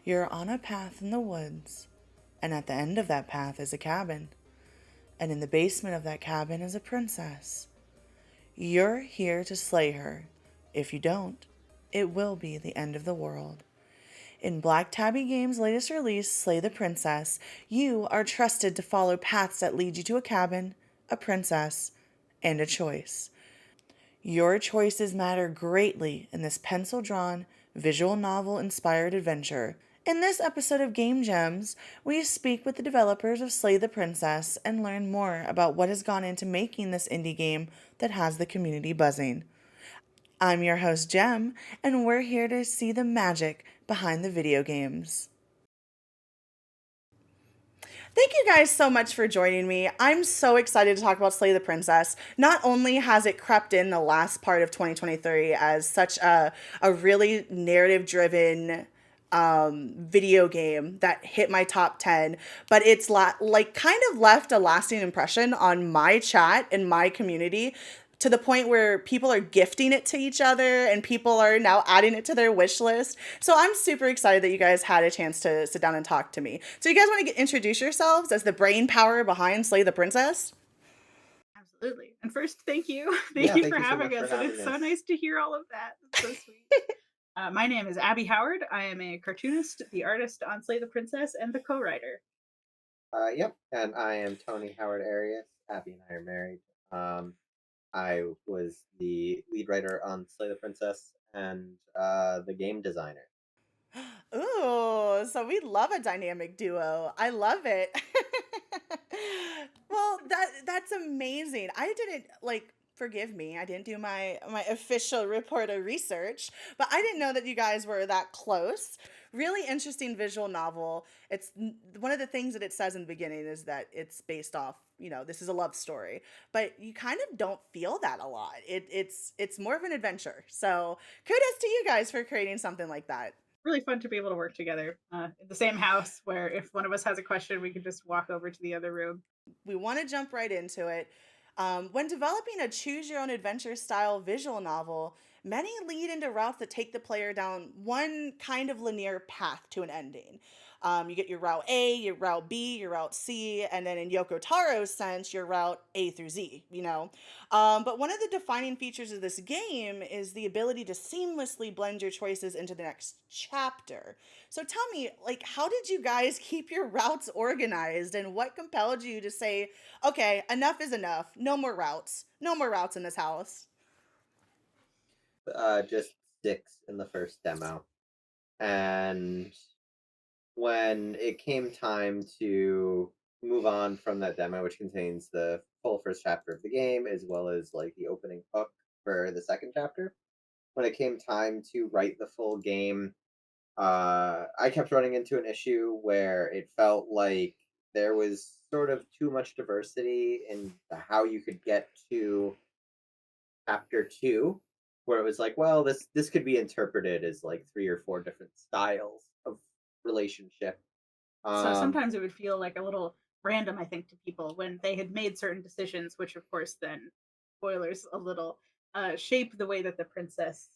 You're on a path in the woods, and at the end of that path is a cabin, and in the basement of that cabin is a princess. You're here to slay her. If you don't, it will be the end of the world. In Black Tabby Games' latest release, Slay the Princess, you are trusted to follow paths that lead you to a cabin, a princess, and a choice. Your choices matter greatly in this pencil drawn, visual novel inspired adventure. In this episode of Game Gems, we speak with the developers of Slay the Princess and learn more about what has gone into making this indie game that has the community buzzing. I'm your host, Jem, and we're here to see the magic behind the video games. Thank you guys so much for joining me. I'm so excited to talk about Slay the Princess. Not only has it crept in the last part of 2023 as such a really narrative driven video game that hit my top 10, but it's like kind of left a lasting impression on my chat and my community to the point where people are gifting it to each other and people are now adding it to their wish list. So I'm super excited that you guys had a chance to sit down and talk to me. So you guys want to introduce yourselves as the brain power behind Slay the Princess? Absolutely. And first, thank you. Thank Yeah, you for thank you so having much for us. And having it's so us. nice to hear all of that. It's so sweet. My name is Abby Howard. I am a cartoonist, the artist on Slay the Princess, and the co writer. Yep, and I am Tony Howard Arias. Abby and I are married. Um, I was the lead writer on Slay the Princess and the game designer. Ooh, so we love a dynamic duo. I love it. Well, that's amazing. I didn't like forgive me. I didn't do my official reporter research, but I didn't know that you guys were that close. Really interesting visual novel. One of the things that it says in the beginning is that it's based off, this is a love story, but you kind of don't feel that a lot. It's more of an adventure. So, kudos to you guys for creating something like that. Really fun to be able to work together in the same house where if one of us has a question, we can just walk over to the other room. We want to jump right into it. When developing a choose your own adventure style visual novel, many lead into routes that take the player down one kind of linear path to an ending. You get your route A, your route B, your route C, and then in Yoko Taro's sense, your route A through Z. But one of the defining features of this game is the ability to seamlessly blend your choices into the next chapter. So tell me, like, how did you guys keep your routes organized and what compelled you to say, okay, enough is enough. No more routes. No more routes in this house. Just 6 in the first demo, and when it came time to move on from that demo, which contains the full first chapter of the game as well as like the opening hook for the second chapter, when it came time to write the full game, I kept running into an issue where it felt like there was sort of too much diversity in how you could get to chapter two, where it was like, well, this could be interpreted as like 3 or 4 different styles of relationship. So Um, sometimes it would feel like a little random, I think, to people when they had made certain decisions, which of course then spoilers a little shape the way that the princess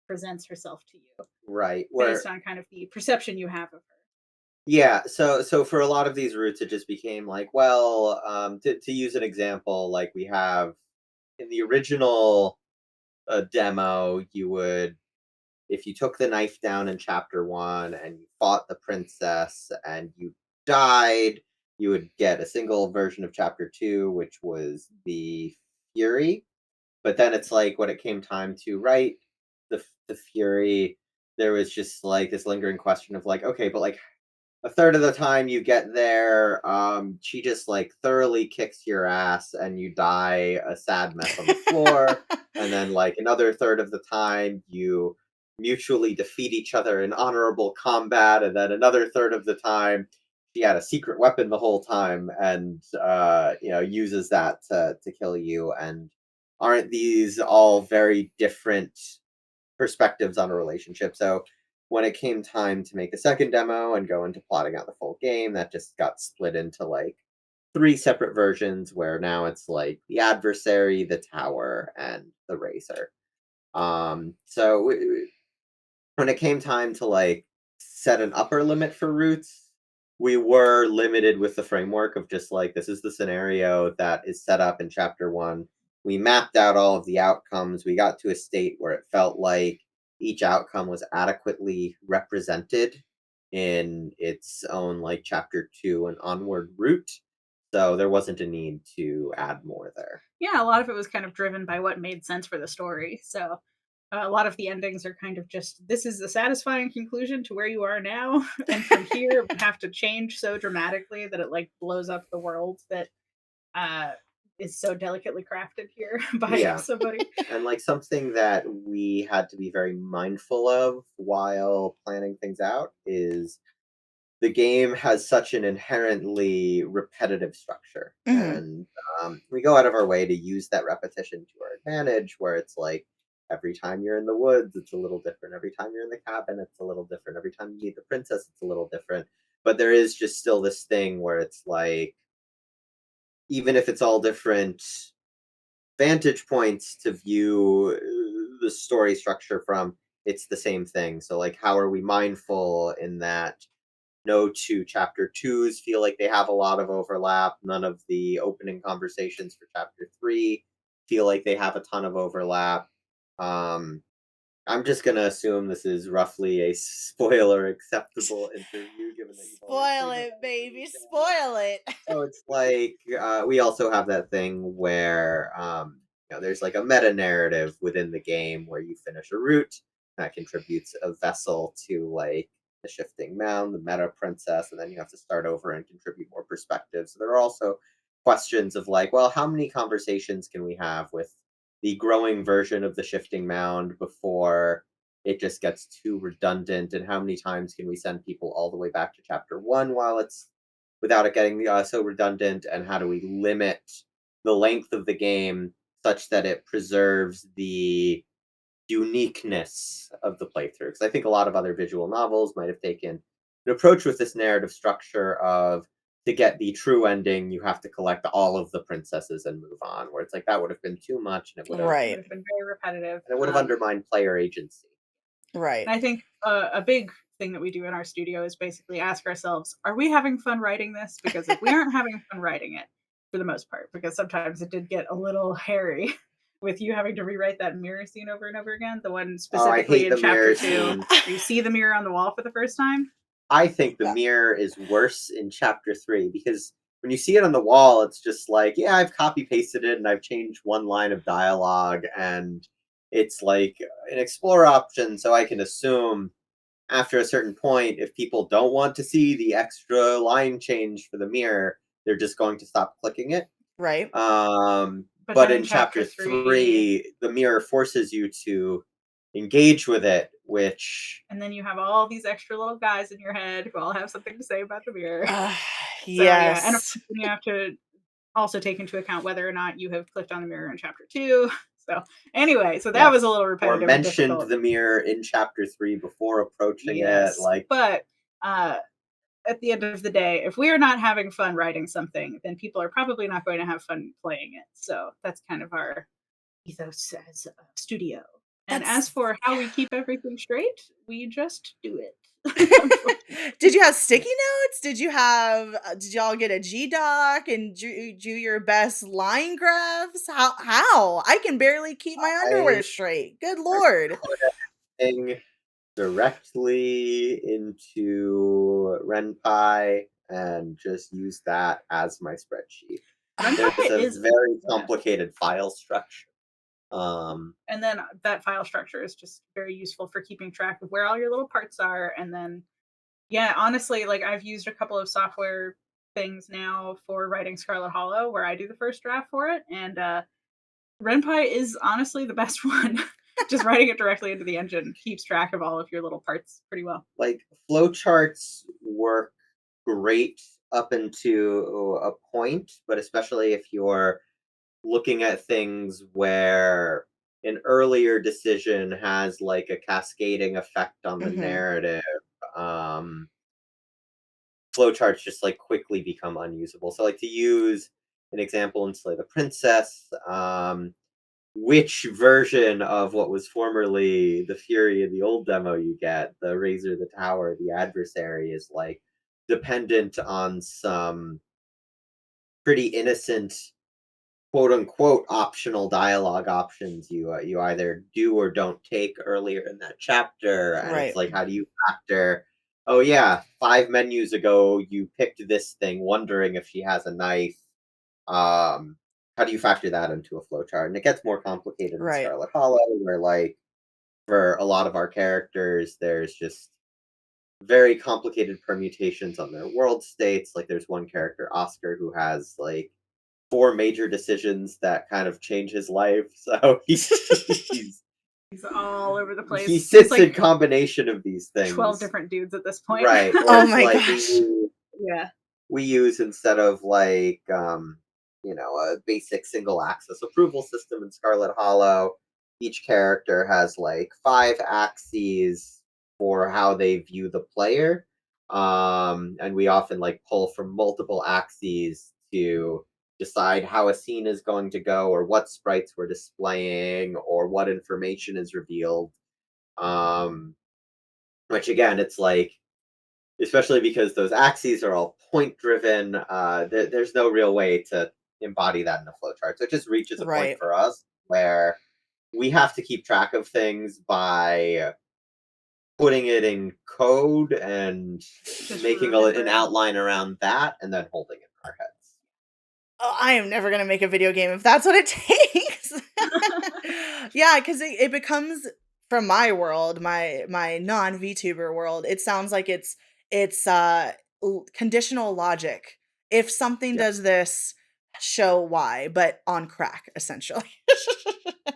presents herself to you right, based where on kind of the perception you have of her. yeah, so for a lot of these routes, it just became like, well, to use an example, like we have in the original demo, you would if you took the knife down in chapter one and you fought the princess and you died, you would get a single version of chapter two, which was the Fury. But then it's like when it came time to write the Fury, there was just like this lingering question of like, okay, but like a third of the time you get there, she just like thoroughly kicks your ass and you die a sad mess on the floor. And then like another third of the time you mutually defeat each other in honorable combat. And then another third of the time she had a secret weapon the whole time and uses that to kill you. And aren't these all very different perspectives on a relationship? So when it came time to make the second demo and go into plotting out the full game, that just got split into like 3 separate versions where now it's like the adversary, the tower, and the racer. So when it came time to like set an upper limit for roots. We were limited with the framework of just like, this is the scenario that is set up in chapter one. We mapped out all of the outcomes. We got to a state where it felt like each outcome was adequately represented in its own like chapter two and onward route. So there wasn't a need to add more there. Yeah, a lot of it was kind of driven by what made sense for the story. So a lot of the endings are kind of just this is the satisfying conclusion to where you are now, and from here it would have to change so dramatically that it like blows up the world that uh is so delicately crafted here by Yeah. somebody. And like something that we had to be very mindful of while planning things out is the game has such an inherently repetitive structure. Hmm. And we go out of our way to use that repetition to our advantage, where it's like every time you're in the woods, it's a little different. Every time you're in the cabin, it's a little different. Every time you meet the princess, it's a little different. But there is just still this thing where it's like, even if it's all different vantage points to view the story structure from, it's the same thing. So like, how are we mindful in that no two chapter twos feel like they have a lot of overlap? None of the opening conversations for chapter three feel like they have a ton of overlap. um I'm just gonna assume this is roughly a spoiler acceptable interview, given that you've already Spoil pretty much it, everything baby. we've done. Spoil it. So it's like we also have that thing where there's like a meta narrative within the game where you finish a route that contributes a vessel to like the shifting mound, the meta princess, and then you have to start over and contribute more perspective. So there are also questions of like, well, how many conversations can we have with the growing version of the shifting mound before it just gets too redundant, and how many times can we send people all the way back to chapter one while it's without it getting so redundant, and how do we limit the length of the game such that it preserves the uniqueness of the playthrough? Because I think a lot of other visual novels might have taken an approach with this narrative structure of, to get the true ending, you have to collect all of the princesses and move on. Where it's like that would have been too much, and It would Right. have been very repetitive. it would have undermined player agency. Right. And I think a big thing that we do in our studio is basically ask ourselves, are we having fun writing this? Because if we aren't having fun writing it, for the most part, because sometimes it did get a little hairy with you having to rewrite that mirror scene over and over again. The one Oh, I specifically hate in the chapter mirror two, scene. where you see the mirror on the wall for the first time. I think the Yeah. mirror is worse in chapter three, because when you see it on the wall, it's just like, yeah, I've copy pasted it and I've changed one line of dialogue, and it's like an explore option. So I can assume after a certain point, if people don't want to see the extra line change for the mirror, they're just going to stop clicking it. Right. But But then in in chapter chapter three, three, the mirror forces you to engage with it, which and then you have all these extra little guys in your head who all have something to say about the mirror. Uh, So yeah, and of yes. course then you have to also take into account whether or not you have clicked on the mirror in chapter two. So anyway, so that was a yes, little or repetitive and mentioned difficult. the mirror in chapter three before approaching it. Yes, Like, but uh, at the end of the day, if we are not having fun writing something, then people are probably not going to have fun playing it. So that's kind of our ethos as a studio. And as That's for how we yeah. keep everything straight, we just do it. Did Unfortunately. you have sticky notes? Did y'all get a G doc and do your best line graphs? How? I can barely keep my I underwear straight. Good I lord. put everything directly into RenPy and just use that as my spreadsheet. There's Ren'Py a is very yeah. complicated file structure. Um, And then that file structure is just very useful for keeping track of where all your little parts are. And then, yeah, honestly, like I've used a couple of software things now for writing Scarlet Hollow where I do the first draft for it. And RenPy is honestly the best one. Just writing it directly into the engine keeps track of all of your little parts pretty well. like flowcharts work great up into a point, but especially if you're looking at things where an earlier decision has like a cascading effect on the Mhm. narrative, um, flowcharts just like quickly become unusable. So, like to use an example in Slay the Princess, which version of what was formerly the Fury in the old demo you get, the Razor, the Tower, the adversary, is like dependent on some pretty innocent quote unquote optional dialogue options you either do or don't take earlier in that chapter, and it's Right. like, how do you factor, oh yeah, 5 menus ago you picked this thing wondering if she has a knife. um how do you factor that into a flowchart? And it gets more complicated in Right. Scarlet Hollow, where like for a lot of our characters there's just very complicated permutations on their world states. Like there's one character, Oscar, who has like 4 major decisions that kind of change his life. So he's He's all over the he place. He's sits in like combination of these 12 things. different dudes at this point. Right. Where Oh it's my like gosh. Yeah. we use instead of like a basic single axis approval system in Scarlet Hollow, each character has like 5 axes for how they view the player. And we often like pull from multiple axes to decide how a scene is going to go, or what sprites we're displaying, or what information is revealed. um which again, it's like, especially because those axes are all point driven, there's no real way to embody that in a flowchart. So it just reaches a point Right. for us where we have to keep track of things by putting it in code and Just making remember an it. outline around that, and then holding it in our heads. Oh, I am never gonna make a video game if that's what it takes. Yeah, because it becomes, from my world, my non VTuber world, it sounds like it's conditional logic. If something Yeah. does this, show why, but on crack, essentially.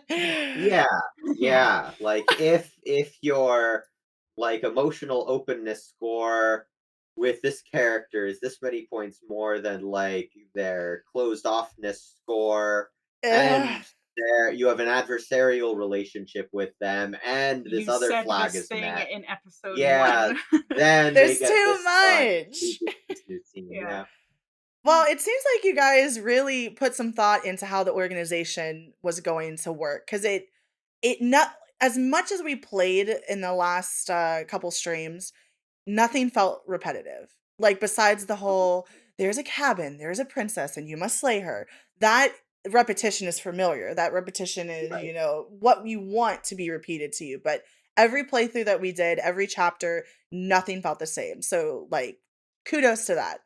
Yeah, Yeah. yeah. Like if your like emotional openness score with this character is this many points more than like their closed offness score, Ugh, and there you have an adversarial relationship with them, and this You other said flag this is thing met. in episode Yeah, 1. then they there's get too this line. We much. get this new scene. Yeah. Yeah, Well, it seems like you guys really put some thought into how the organization was going to work, because it not as much as we played in the last couple streams, nothing felt repetitive. Like besides the whole, there's a cabin, there's a princess, and you must slay her. That repetition is familiar. That repetition is, right. what you want to be repeated to you. But every playthrough that we did, every chapter, nothing felt the same. So like, kudos to that.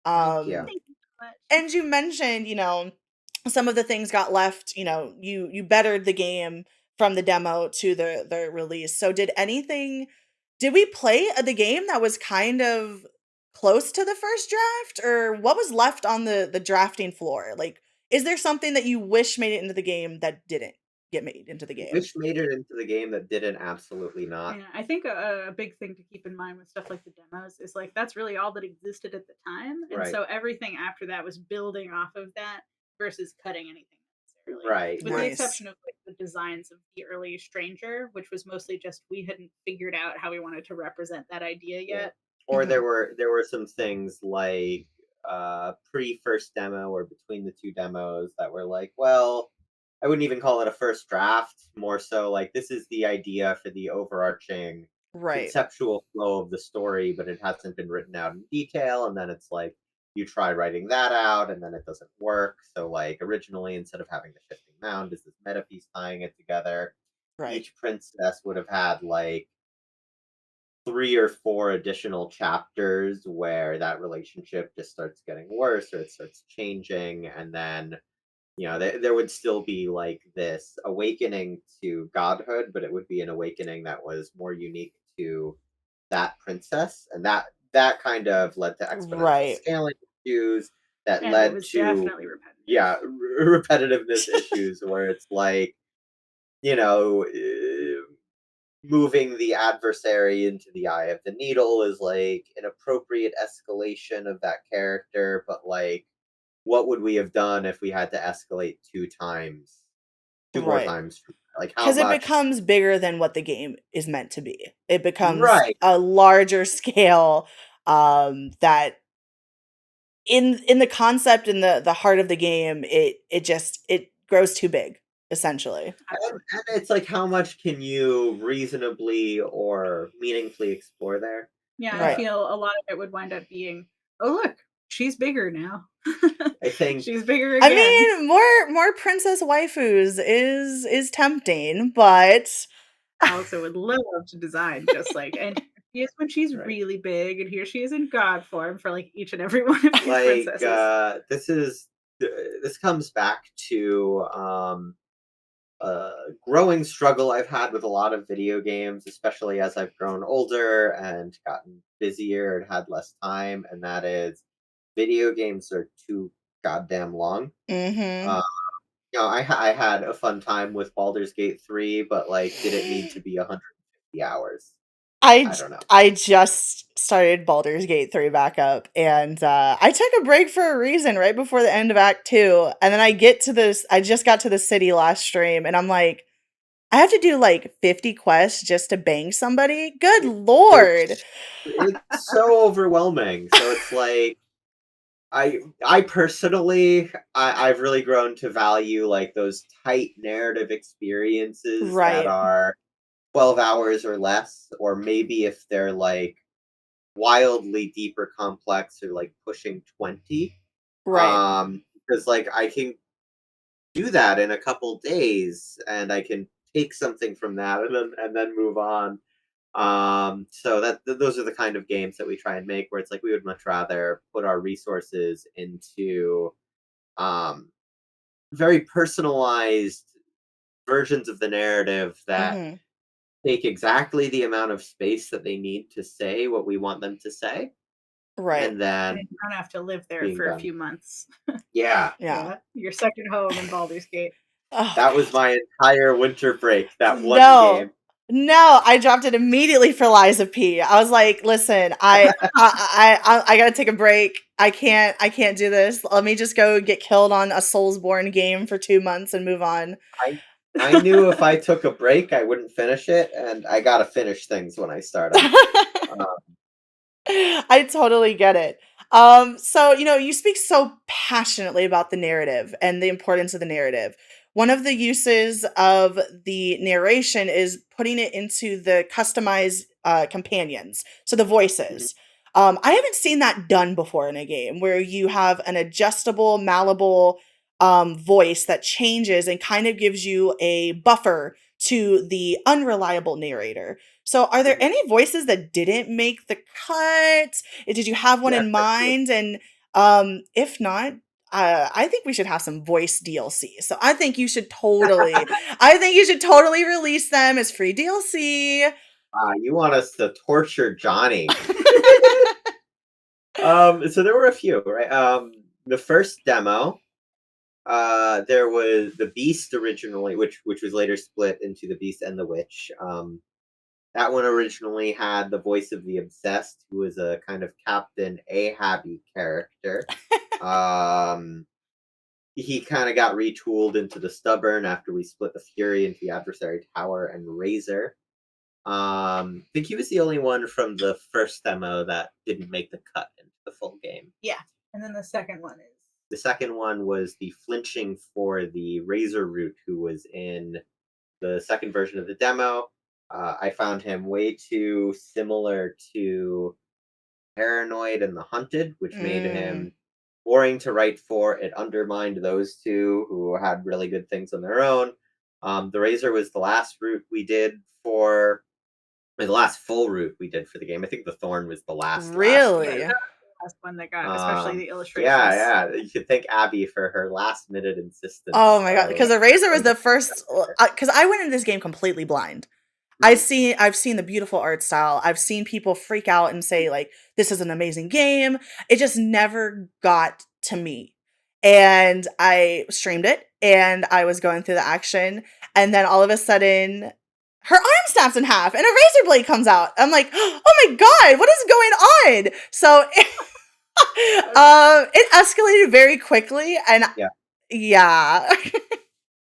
Thank you. Thank you so much. And you mentioned, some of the things got left, you bettered the game from the demo to the release. So did we play the game that was kind of close to the first draft, or what was left on the drafting floor? Like, is there something that you wish made it into the game that didn't get made into the game? Which made it into the game that didn't? Absolutely not. Yeah, I think a big thing to keep in mind with stuff like the demos is like that's really all that existed at the time, and Right. so everything after that was building off of that versus cutting anything necessarily. Right. With the Nice. exception of like the designs of the early Stranger, which was mostly just we hadn't figured out how we wanted to represent that idea Yeah. yet. Or Mhm. there were some things like pre first demo or between the two demos that were like, well, I wouldn't even call it a first draft, more so like this is the idea for the overarching Right. conceptual flow of the story, but it hasn't been written out in detail, and then it's like you try writing that out and then it doesn't work. So like originally, instead of having the shifting mound is this meta piece tying it together, Right. each princess would have had like 3 or 4 additional chapters where that relationship just starts getting worse or it starts changing, and then there would still be like this awakening to godhood, but it would be an awakening that was more unique to that princess, and that kind of led to exponential Right. scaling issues that And it led was to, definitely repetitive. yeah, repetitiveness issues where it's like, you know moving the adversary into the eye of the needle is like an appropriate escalation of that character, but like, what would we have done if we had to escalate 2 more Right. times? Like, how Because it much? becomes bigger than what the game is meant to be. It becomes Right, a larger scale, that in the concept, in the heart of the game, it grows too big, essentially. And it's like, how much can you reasonably or meaningfully explore there? Yeah, I Right. Uh, feel a lot of it would wind up being, oh look, she's bigger now. I think She's bigger I again. mean, more princess waifus is tempting, but I also would love to design just like, and here's when she's right. really big, and here she is in god form for like each and every one of these Like princesses. this comes back to a growing struggle I've had with a lot of video games, especially as I've grown older and gotten busier and had less time, and that is video games are too goddamn long. mhm. Uh, I had a fun time with Baldur's Gate 3, but like, did it need to be 150 hours? I don't know. I just started Baldur's Gate 3 back up, and I took a break for a reason right before the end of Act 2, and then I just got to the city last stream, and I'm like, I have to do like 50 quests just to bang somebody? Good lord. It's so overwhelming. So it's like I personally I've really grown to value like those tight narrative experiences that Right, are 12 hours or less, or maybe if they're like wildly deeper complex or like pushing 20. right. Because like I can do that in a couple days and I can take something from that and then move on. So those are the kind of games that we try and make where it's like we would much rather put our resources into um very personalized versions of the narrative that Mhm. take exactly the amount of space that they need to say what we want them to say, Right. and And then you don't have to live there being for a done. few months. Yeah, Yeah. Yeah, your second home in Baldur's Gate. Oh that was god. my entire winter break. That one No. game. No, I dropped it immediately for Liza P. I was like, "Listen, I gotta take a break. I can't do this. Let me just go get killed on a Soulsborne game for 2 months and move on." I I knew if I took a break, I wouldn't finish it, and I gotta finish things when I start them. Uh, I totally get it. So, you speak so passionately about the narrative and the importance of the narrative. One of the uses of the narration is putting it into the customized companions, so the mhm. voices. I haven't seen that done before in a game where you have an adjustable, malleable voice that changes and kind of gives you a buffer to the unreliable narrator. So, are there Mhm. any voices that didn't make the cut? Did you have one Yes, in a few. mind? And if not, I think we should have some voice DLC. So, I think you should totally release them as free DLC. You want us to torture Johnny. So there were a few, right? The first demo, there was the Beast originally, which was later split into the Beast and the Witch. That one originally had the voice of the Obsessed, who was a kind of Captain Ahabby character. Um, he kind of got retooled into the Stubborn after we split the Fury into the Adversary Tower and Razor. I think he was the only one from the first demo that didn't make the cut into the full game. Yeah, and then the second one is The second one was the flinching for the Razor Root, who was in the second version of the demo. I found him way too similar to Paranoid and the Hunted, which made Mm, him boring to write for. It undermined those two who had really good things on their own. The Razor was the last route we did for the last full route we did for the game. I think the Thorn was the last yeah, route. really? that was the last one that got, especially the Yeah, illustrations. yeah. You could thank Abby for her last minute Oh insistence my god! of Because Eraser was doing the it. first. Because I went into this game completely blind. Mhm. I've seen the beautiful art style. I've seen people freak out and say like this is an amazing game. It just never got to me. And I streamed it and I was going through the action and then all of a sudden her arm snaps in half and a razor blade comes out. I'm like, "Oh my god, what is going on?" So it escalated very quickly and Yeah. yeah.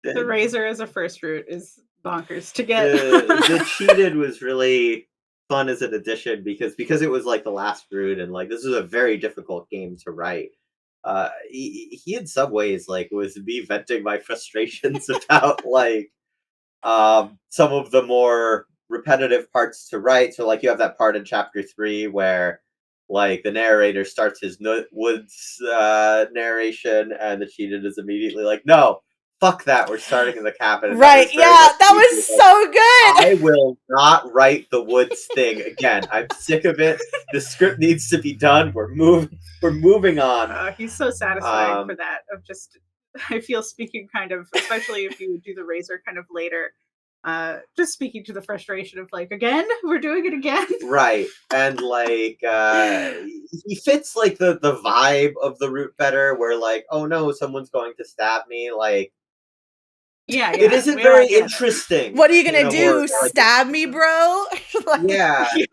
The The, razor as a first route is bonkers to get. the cheated was really fun as an addition because it was like the last route and like this was a very difficult game to write. he in some ways like was me venting my frustrations about like some of the more repetitive parts to write. So like you have that part in chapter 3 where like the narrator starts his woods narration and the cheated is immediately like, no, fuck that, we're starting in the cabin. And that Right, was yeah, very much that me was being like, so good. I will not write the woods thing again. I'm sick of it. The script needs to be done. We're moving on. He's so satisfying for Um that. Of just, I feel speaking kind of, especially if you do the razor kind of later. Just speaking to the frustration of like, again, we're doing it again. Right. And like he fits like the vibe of the root better where like, oh no, someone's going to stab me. Like Yeah, it yeah, isn't we all very get it. interesting What are you in gonna a horror do? like Stab me, bro? Like, yeah. Yeah.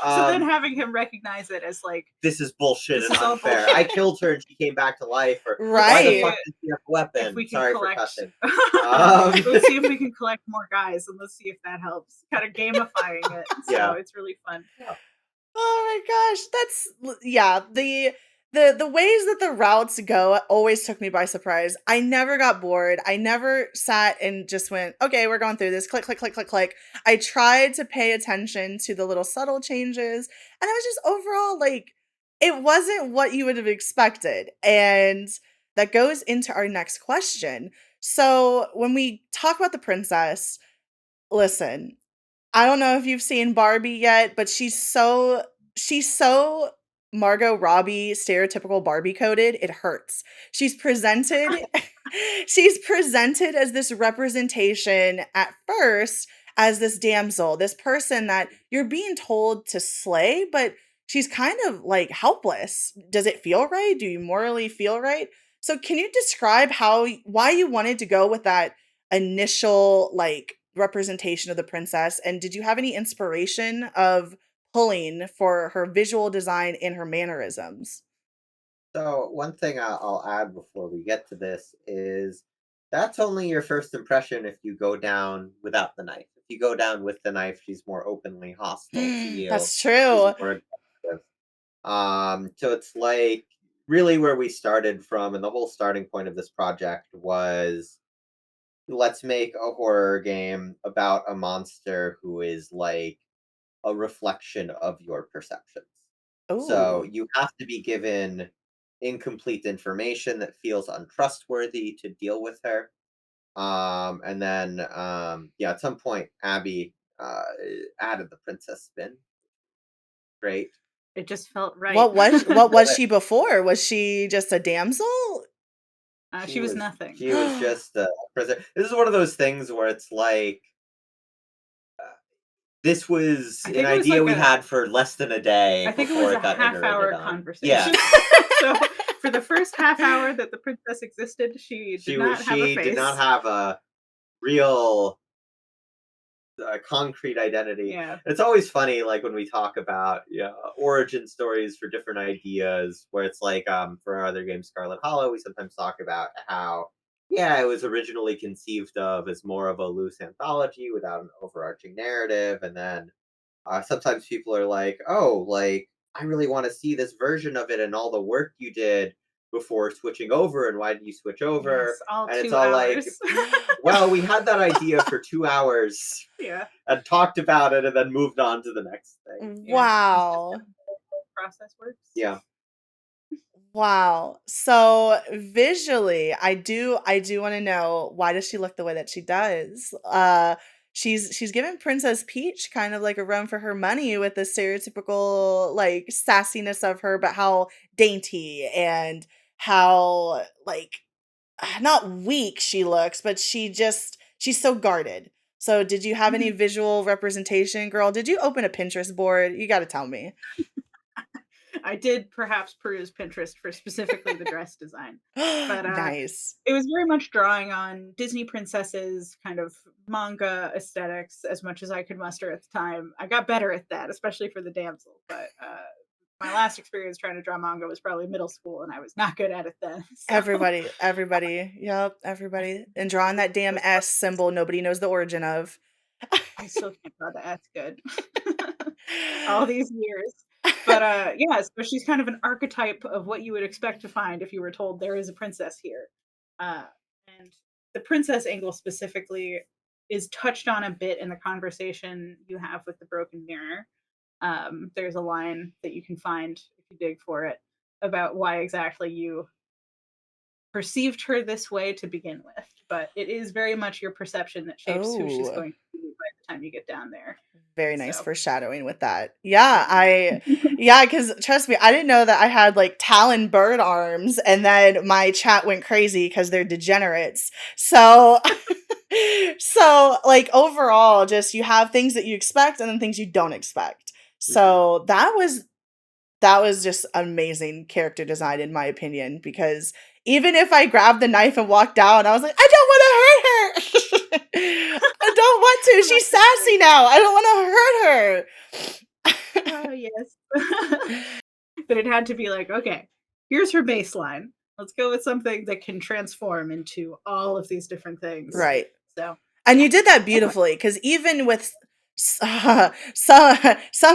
So then Um having him recognize it as like, this is bullshit this and is all unfair. I bullshit. killed her and she came back to life, or Let's why the see right. fuck does she have a if weapon? we can Sorry for collect. cussing. Um Let's see if we can collect more guys, and let's see if that helps. Kind of gamifying it. So yeah. it's really fun. Oh my gosh, yeah, the ways that the routes go always took me by surprise. I never got bored. I never sat and just went, "Okay, we're going through this. Click click click click click." I tried to pay attention to the little subtle changes, and I was just overall like it wasn't what you would have expected. And that goes into our next question. So, when we talk about the princess, listen, I don't know if you've seen Barbie yet, but she's so Margot Robbie stereotypical Barbie coded, it hurts. She's presented she's presented as this representation at first as this damsel, this person that you're being told to slay, but she's kind of like helpless. Does it feel right? Do you morally feel right? So can you describe why you wanted to go with that initial like representation of the princess, and did you have any inspiration of pulling for her visual design and her mannerisms? So one thing I'll add before we get to this is that's only your first impression if you go down without the knife. If you go down with the knife, she's more openly hostile to you. That's She's true. more aggressive. So it's like really where we started from, and the whole starting point of this project was let's make a horror game about a monster who is like a reflection of your perceptions. So Oh. you have to be given incomplete information that feels untrustworthy to deal with her. And then yeah, at some point Abby added the princess spin. Great. It just felt right. What was she before? Was she just a damsel? She was nothing. She was just a prisoner. This is one of those things where it's like this was I an think it was idea like we a had for less than a day I think it before was it a got half iterated hour on. Yeah. conversation. So for the first half hour that the princess existed, she did not have a She did not face. have a real concrete identity. Yeah. It's always funny, like when we talk about origin stories for different ideas, where it's like for our other game, Scarlet Hollow, we sometimes talk about how it was originally conceived of as more of a loose anthology without an overarching narrative, and then sometimes people are like, oh, like I really want to see this version of it and all the work you did before switching over, and why did you switch over? Yes, all And it's 2 all like, hours. well, we had that idea for 2 hours Yeah. and talked about it and then moved on to the next thing. Yeah. It's just Wow. how the whole process works. Yeah. Wow. So visually, I do want to know, why does she look the way that she does? She's given Princess Peach kind of like a run for her money with the stereotypical like sassiness of her, but how dainty and how like not weak she looks, but she's so guarded. So did you have any Mhm. visual representation, girl? Did you open a Pinterest board? You got to tell me. I did perhaps peruse Pinterest for specifically the dress design. But Nice. it was very much drawing on Disney princesses kind of manga aesthetics as much as I could muster at the time. I got better at that, especially for the damsel, but my last experience trying to draw manga was probably middle school and I was not good at it then. So Everybody. Yep, everybody. And drawing that damn those S buttons. symbol nobody knows the origin of. I still can't draw the S good. All these years. But yeah, so she's kind of an archetype of what you would expect to find if you were told there is a princess here. Uh, and the princess angle specifically is touched on a bit in the conversation you have with the broken mirror. There's a line that you can find if you dig for it about why exactly you perceived her this way to begin with, but it is very much your perception that shapes who she's Oh, going to be by the time you get down there. very nice So foreshadowing with that. Yeah, because trust me, I didn't know that I had like Talon bird arms, and then my chat went crazy because they're degenerates. So, so like overall, just you have things that you expect and then things you don't expect. Mhm. So that was just amazing character design in my opinion, because even if I grabbed the knife and walked out, I was like, I don't want to hurt her. I don't want to. She's sassy now. I don't want to hurt her. oh yes. But it had to be like, okay, here's her baseline. Let's go with something that can transform into all of these different things. Right. Right. So And yeah. you did that Anyway, beautifully, because even with some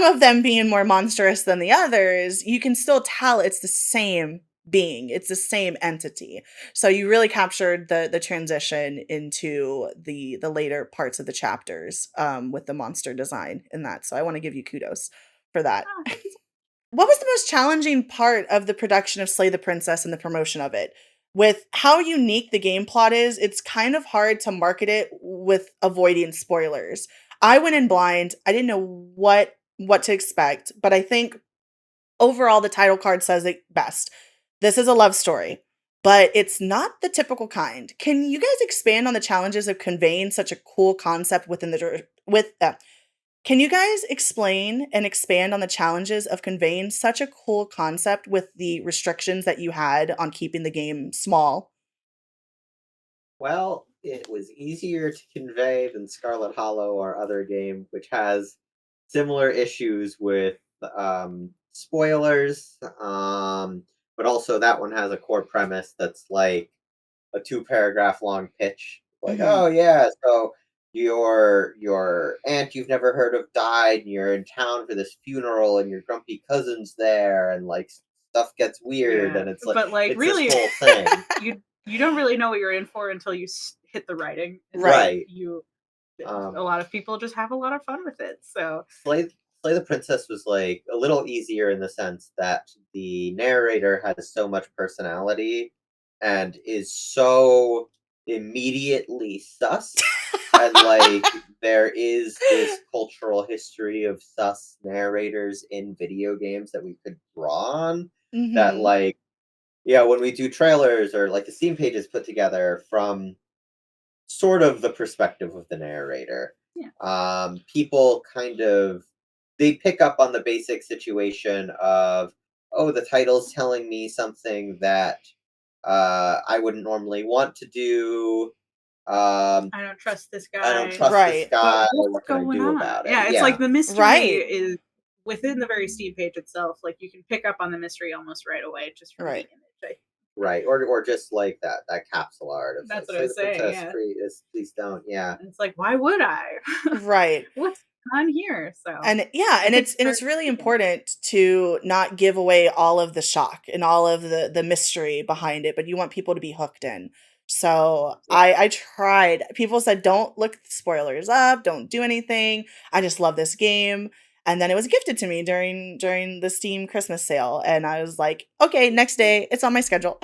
of them being more monstrous than the others, you can still tell it's the same being. It's the same entity. So you really captured the transition into the later parts of the chapters with the monster design in that. So I want to give you kudos for that. thank you. What was the most challenging part of the production of Slay the Princess and the promotion of it? With how unique the game plot is, it's kind of hard to market it with avoiding spoilers. I went in blind. I didn't know what to expect, but I think overall the title card says it best. This is a love story, but it's not the typical kind. Can you guys expand on the challenges of conveying such a cool concept within the with can you guys explain and expand on the challenges of conveying such a cool concept with the restrictions that you had on keeping the game small? Well, it was easier to convey than Scarlet Hollow, our other game, which has similar issues with spoilers. But also that one has a core premise that's like a two-paragraph long pitch. Like, Mhm. oh yeah, so your aunt you've never heard of died, and you're in town for this funeral, and your grumpy cousin's there, and like stuff gets weird, Yeah, and but like it's this really, whole thing. you don't really know what you're in for until you hit the writing, and then Right. Right. you a Um, lot of people just have a lot of fun with it. So Slay Slay the Princess was like a little easier in the sense that the narrator has so much personality and is so immediately sus. And like there is this cultural history of sus narrators in video games that we could draw on, that Mhm. like yeah, when we do trailers or like the Steam pages put together from sort of the perspective of the narrator. yeah, People kind of they pick up on the basic situation of, oh, the title's telling me something that I wouldn't normally want to do. Um, I don't trust this I don't guy. trust this Right. But guy. what's What can I going do on? about it? Yeah, it's Yeah, like the mystery Right. is within the very Steam page itself. Like you can pick up on the mystery almost right away just from the Right. image. right. Or just like that capsule art of like That's what I slay the was saying. princess, Yeah, please don't. Yeah, and it's like, why would I? Right. What's on here? So And yeah, I and think it's it's and very it's really intriguing. important to not give away all of the shock and all of the mystery behind it, but you want people to be hooked in. So yeah. I tried. People said don't look the spoilers up, don't do anything. I just love this game. And then it was gifted to me during the Steam Christmas sale, and I was like, okay, next day it's on my schedule.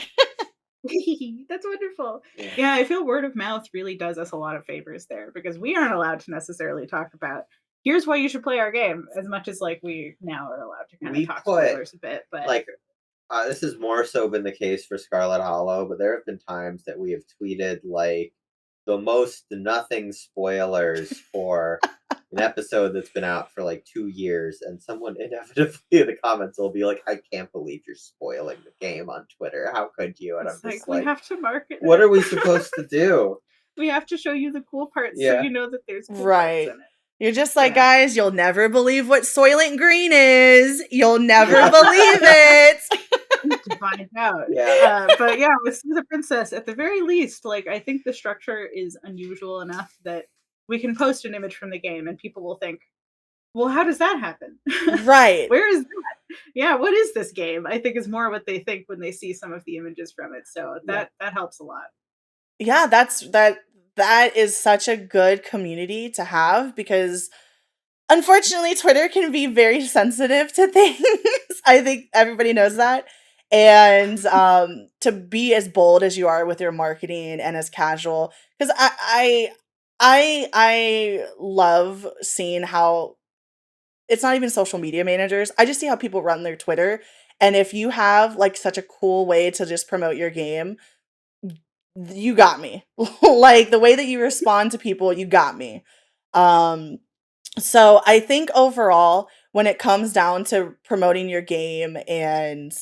That's wonderful. Yeah. Yeah, I feel word of mouth really does us a lot of favors there because we aren't allowed to necessarily talk about here's why you should play our game as much as like we now are allowed to kind of We talk put spoilers a bit. But like this has more so been the case for Scarlet Hollow, but there have been times that we have tweeted like the most nothing spoilers for an episode that's been out for like 2 years, and someone inevitably in the comments will be like, "I can't believe you're spoiling the game on Twitter. How could you?" And I'm it's just like we like, have to market "What it. are we supposed to do?" We have to show you the cool parts so Yeah, you know that there's cool parts in Right. it. You're just like, So guys, you'll never believe what Soylent Green is. You'll never yeah, believe it. to find out. yeah. But yeah, with the princess, at the very least, like I think the structure is unusual enough that we can post an image from the game and people will think, well, how does that happen? Right. Where is that? Yeah, what is this game? I think is more what they think when they see some of the images from it. So Yeah. that helps a lot. Yeah, that is such a good community to have because unfortunately Twitter can be very sensitive to things. I think everybody knows that. And to be as bold as you are with your marketing and as casual, because I love seeing how it's not even social media managers. I just see how people run their Twitter. And if you have like such a cool way to just promote your game, you got me. Like the way that you respond to people, you got me. Um so I think overall when it comes down to promoting your game and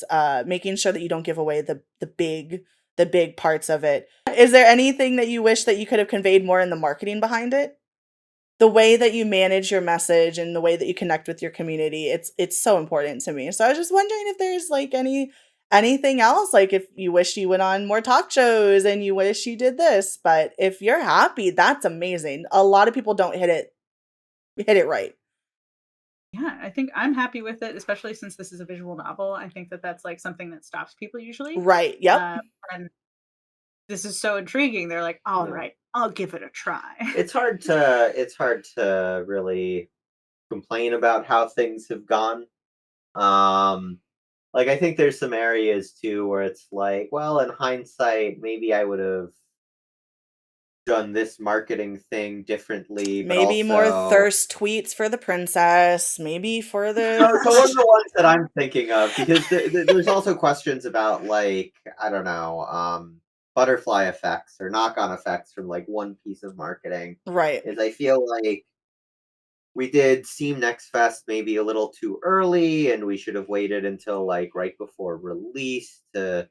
making sure that you don't give away the big parts of it. Is there anything that you wish that you could have conveyed more in the marketing behind it? The way that you manage your message and the way that you connect with your community, it's so important to me. So I was just wondering if there's like anything else, like if you wish you went on more talk shows and you wish you did this, but if you're happy, that's amazing. A lot of people don't hit it right. Yeah, I think I'm happy with it, especially since this is a visual novel. I think that that's like something that stops people usually. Right. Yep. Uh, and this is so intriguing. They're like, all Yeah. right, I'll give it a try. It's hard to really complain about how things have gone. Um, like I think there's some areas too where it's like, well, in hindsight, maybe I would have done this marketing thing differently, but Maybe more also thirst tweets for the princess, maybe for the so one of the ones that I'm thinking of because there's also questions about like I don't know butterfly effects or knock-on effects from like one piece of marketing. right. Is I feel like we did Steam Next Fest maybe a little too early, and we should have waited until like right before release to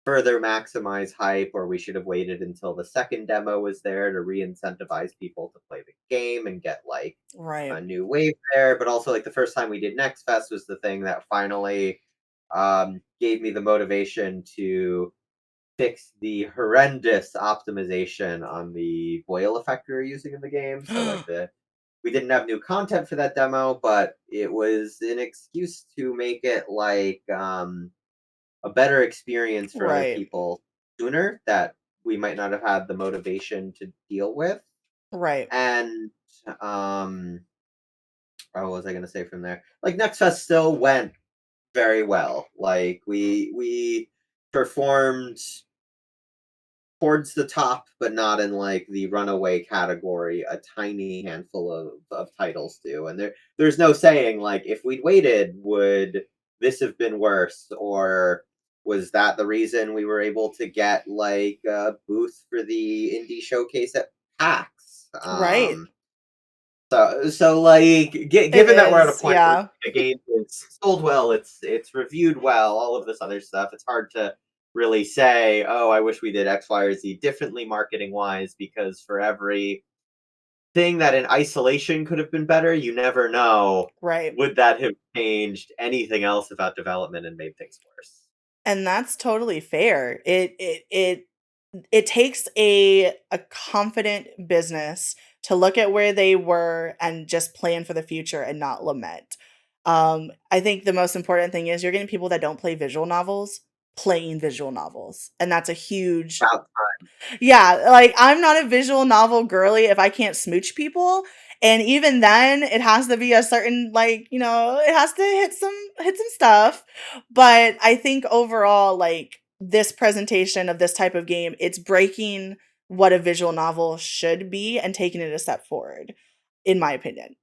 further maximize hype, or we should have waited until the second demo was there to re-incentivize people to play the game and get like Right. a new wave there. But also, like the first time we did Next Fest was the thing that finally gave me the motivation to fix the horrendous optimization on the boil effect we were using in the game. So like the we didn't have new content for that demo, but it was an excuse to make it like a better experience for other Right. people sooner that we might not have had the motivation to deal with. Right. And um what was I gonna say from there? Like Next Fest still went very well. Like we performed towards the top, but not in like the runaway category. A tiny handful of titles do, and there's no saying like if we'd waited, would this have been worse, or was that the reason we were able to get like a booth for the indie showcase at PAX? Right. So like, It given that we're at a is. point where Yeah. the game is sold well, it's reviewed well, all of this other stuff, it's hard to really say, oh, I wish we did X, Y, or Z differently marketing wise, because for every thing that in isolation could have been better, you never know Right. would that have changed anything else about development and made things worse. And that's totally fair. It takes a confident business to look at where they were and just plan for the future and not lament. I think the most important thing is you're getting people that don't play visual novels playing visual novels, and that's a huge About yeah, like, I'm not a visual novel girly if I can't smooch people, and even then, it has to be a certain, like, it has to hit some stuff, but I think overall, like, this presentation of this type of game, it's breaking what a visual novel should be and taking it a step forward, in my opinion.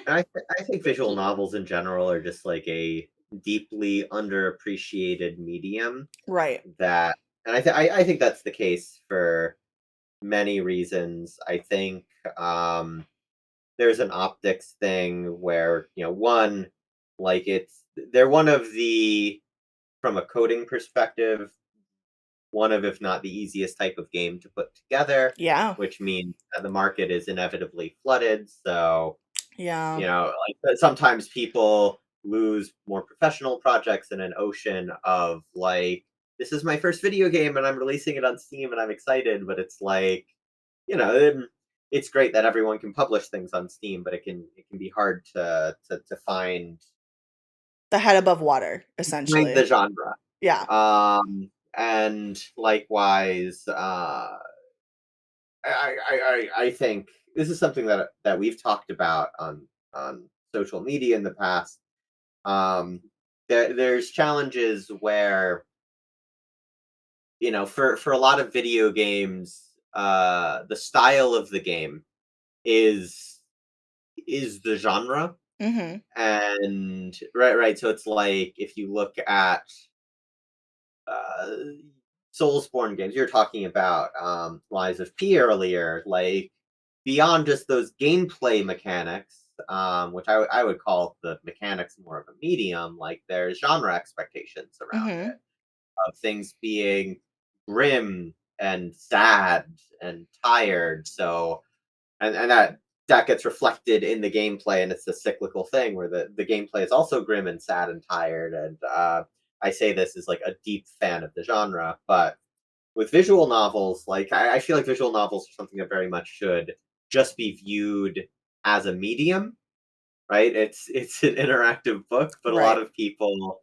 I think visual novels in general are just like a deeply underappreciated medium Right. that and I think that's the case for many reasons. I think there's an optics thing where one like they're one of the from a coding perspective one of if not the easiest type of game to put together, Yeah. which means that the market is inevitably flooded. So Yeah. like sometimes people lose more professional projects in an ocean of like, this is my first video game and I'm releasing it on Steam and I'm excited, but it's like, you know, it's great that everyone can publish things on Steam, but it can be hard to find The head above water, the essentially. genre. Yeah. And likewise, I think this is something that we've talked about on social media in the past. There's challenges where, for a lot of video games, the style of the game is the genre. Mhm. And right, so it's like if you look at uh Soulsborne games, you're talking about Lies of P earlier, like beyond just those gameplay mechanics, which I would call the mechanics more of a medium, like there's genre expectations around Mhm. it, of things being grim and sad and tired. So and that gets reflected in the gameplay, and it's a cyclical thing where the gameplay is also grim and sad and tired. And I say this as like a deep fan of the genre, but with visual novels, like I feel like visual novels are something that very much should just be viewed as a medium, right? It's an interactive book, but a lot Right. of people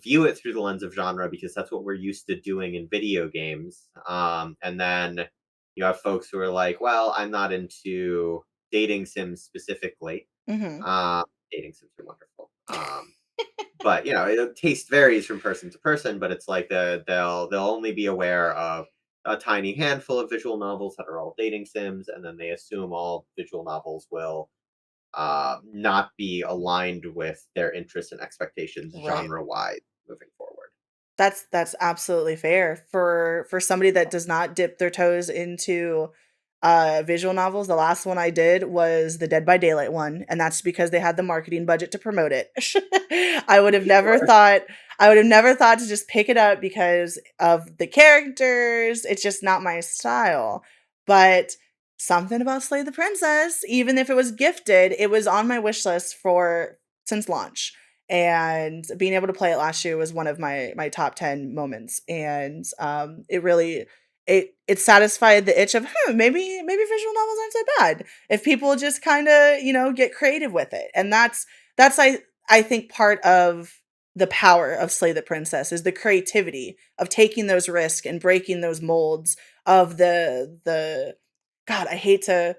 view it through the lens of genre because that's what we're used to doing in video games. And then you have folks who are like, well, I'm not into dating sims specifically. Mhm. Uh, Dating sims are wonderful. But taste varies from person to person. But it's like they'll only be aware of a tiny handful of visual novels that are all dating sims, and then they assume all visual novels will not be aligned with their interests and expectations Right. genre wise moving forward. That's absolutely fair. For somebody that does not dip their toes into, visual novels, the last one I did was the Dead by Daylight one, and that's because they had the marketing budget to promote it. I would have never Sure. thought I would have never thought to just pick it up because of the characters, it's just not my style. But something about Slay the Princess, even if it was gifted, it was on my wish list for since launch, and being able to play it last year was one of my top 10 moments. And it really it satisfied the itch of maybe visual novels aren't so bad if people just kind of get creative with it. And that's I think part of the power of Slay the Princess is the creativity of taking those risks and breaking those molds of the God, I hate to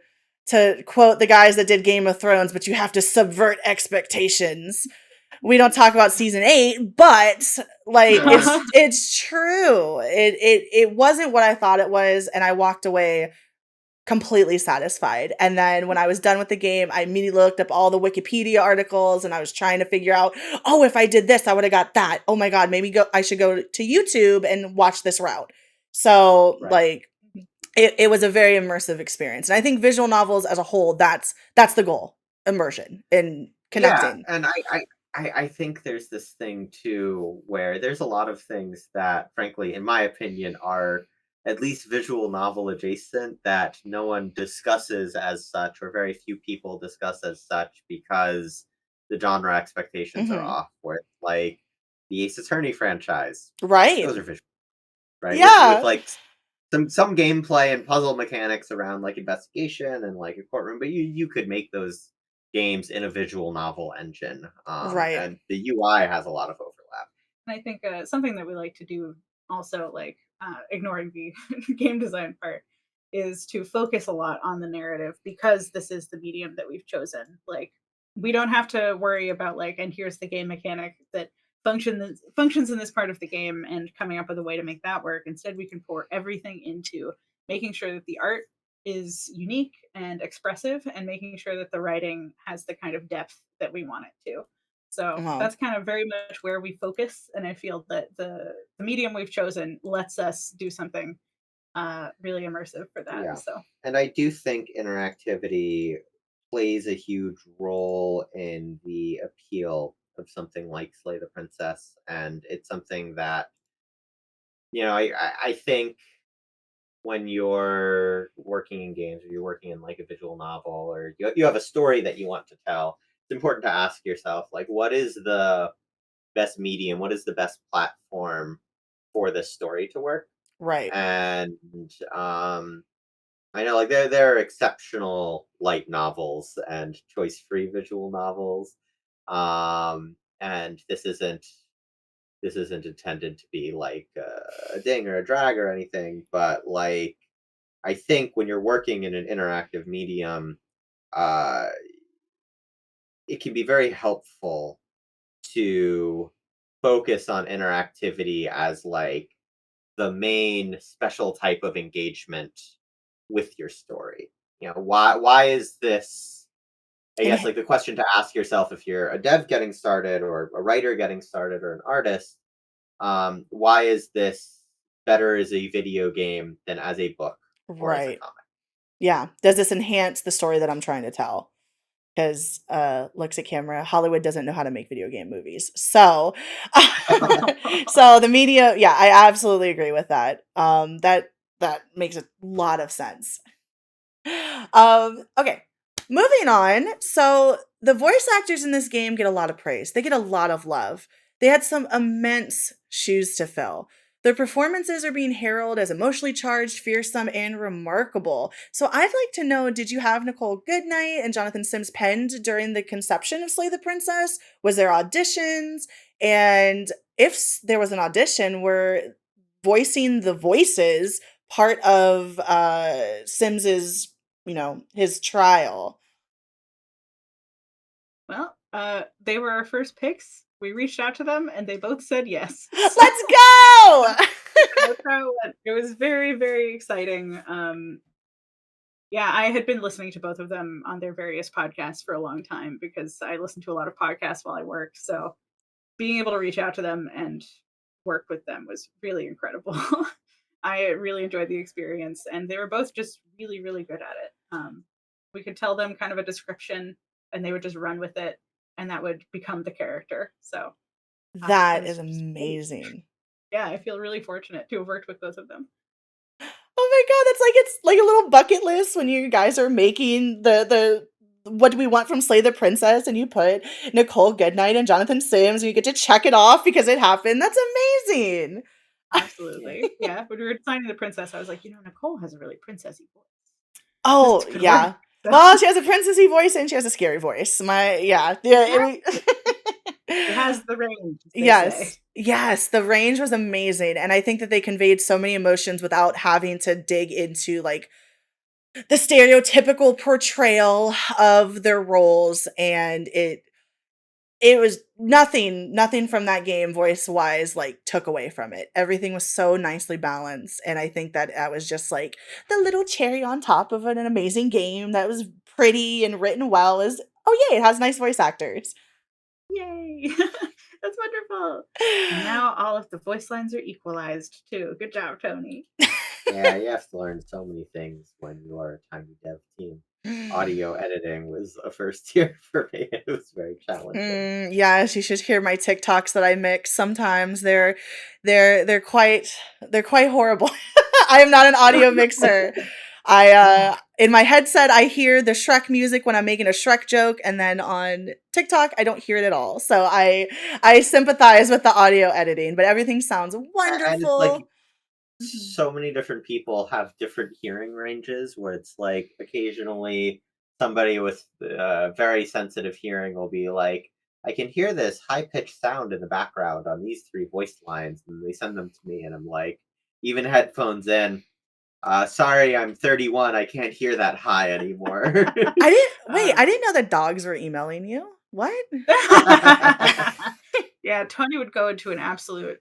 quote the guys that did Game of Thrones, but you have to subvert expectations. We don't talk about season 8, but like Yeah. it's true. It wasn't what I thought it was, and I walked away completely satisfied. And then when I was done with the game, I immediately looked up all the Wikipedia articles and I was trying to figure out, oh, if I did this, I would have got that. Oh my God, I should go to YouTube and watch this route. So Right. like it was a very immersive experience. And I think visual novels as a whole, that's the goal. Immersion and Yeah, connecting. and I think there's this thing too where there's a lot of things that, frankly, in my opinion, are at least visual novel adjacent that no one discusses as such, or very few people discuss as such because the genre expectations are Mhm. off. Where it's like the Ace Attorney franchise, Right. those are visual, right? With Yeah. like some gameplay and puzzle mechanics around like investigation and like a courtroom, but you could make those games in a visual novel engine, Right. and the UI has a lot of overlap. And I think something that we like to do also, like ignoring the game design part, is to focus a lot on the narrative because this is the medium that we've chosen. Like, we don't have to worry about like, and here's the game mechanic that functions in this part of the game and coming up with a way to make that work. Instead, we can pour everything into making sure that the art is unique and expressive and making sure that the writing has the kind of depth that we want it to. So Yeah. Wow. that's kind of very much where we focus, and I feel that the medium we've chosen lets us do something really immersive for that. Yeah, So and I do think interactivity plays a huge role in the appeal of something like Slay the Princess, and it's something that I think when you're working in games or you're working in like a visual novel or you have a story that you want to tell, it's important to ask yourself like what is the best medium, what is the best platform for this story to work. Right. And I know, like there are exceptional light novels and choice-free visual novels, and this isn't intended to be like a ding or a drag or anything, but like I think when you're working in an interactive medium, uh, it can be very helpful to focus on interactivity as like the main special type of engagement with your story. Why is this, I And guess, like the question to ask yourself if you're a dev getting started or a writer getting started or an artist, why is this better as a video game than as a book or as a right. comic? Yeah. Does this enhance the story that I'm trying to tell? Because looks at camera, Hollywood doesn't know how to make video game movies. So so the media, yeah, I absolutely agree with that. That makes a lot of sense. Okay, moving on. So the voice actors in this game get a lot of praise. They get a lot of love. They had some immense shoes to fill. Their performances are being heralded as emotionally charged, fearsome, and remarkable. So I'd like to know, did you have Nicole Goodnight and Jonathan Sims penned during the conception of Slay the Princess? Was there auditions? And if there was an audition, were voicing the voices part of Sims's, his trial? Well, they were our first picks. We reached out to them, and they both said yes. So Let's go! that's how it went. It was very, very exciting. Yeah, I had been listening to both of them on their various podcasts for a long time because I listen to a lot of podcasts while I work. So being able to reach out to them and work with them was really incredible. I really enjoyed the experience, and they were both just really, really good at it. We could tell them kind of a description, and they would just run with it, and that would become the character. So it That was is just really, amazing. yeah, I feel really fortunate to have worked with both of them. Oh my god, that's like it's like a little bucket list when you guys are making the what do we want from Slay the Princess, and you put Nicole Goodnight and Jonathan Sims and you get to check it off because it happened. That's amazing. Yeah. Absolutely. Yeah. When we were designing the princess, I was like, Nicole has a really princessy voice. This Oh, could work. yeah. So, Well, she has a princessy voice and she has a scary voice. Yeah, I mean she has the range, as they say. Yes. Yes, the range was amazing, and I think that they conveyed so many emotions without having to dig into, like, the stereotypical portrayal of their roles, and it was nothing from that game voice-wise, like, took away from it. Everything was so nicely balanced, and I think that that was just, like, the little cherry on top of an amazing game that was pretty and written well is, "Oh, yay, it has nice voice actors." Yay. That's wonderful. And now all of the voice lines are equalized too. Good job, Tony. Yeah, you have to learn so many things when you are a tiny dev team. Audio editing was a first year for me. It was very challenging. Yes, you should hear my TikToks that I mix. Sometimes they're quite horrible. I am not an audio mixer. I in my headset I hear the Shrek music when I'm making a Shrek joke, and then on TikTok I don't hear it at all. So I sympathize with the audio editing, but everything sounds And it's like wonderful. Mhm. so many different people have different hearing ranges where it's like occasionally somebody with very sensitive hearing will be like, I can hear this high pitched sound in the background on these three voice lines, and they send them to me, and I'm like, even headphones in. Sorry, I'm 31. I can't hear that high anymore. I didn't wait. Uh, I didn't know that dogs were emailing you. What? yeah, Tony would go into an absolute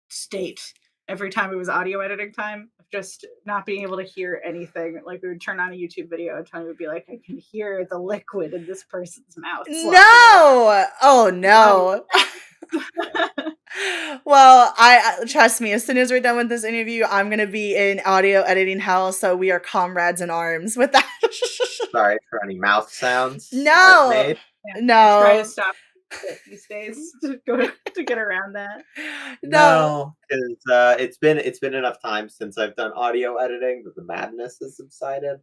state every time it was audio editing time of just not being able to hear anything. Like we would turn on a YouTube video and Tony would be like, I can hear the liquid in this person's mouth sloshing around. No. Oh No. no. Well, I trust me. As soon as we're done with this interview, I'm gonna be in audio editing hell. So we are comrades in arms with that. Sorry for any mouth sounds I've No, made. Yeah, I try to no, stop it these days to go to get around that. no. No, because it's been enough time since I've done audio editing that the madness has subsided.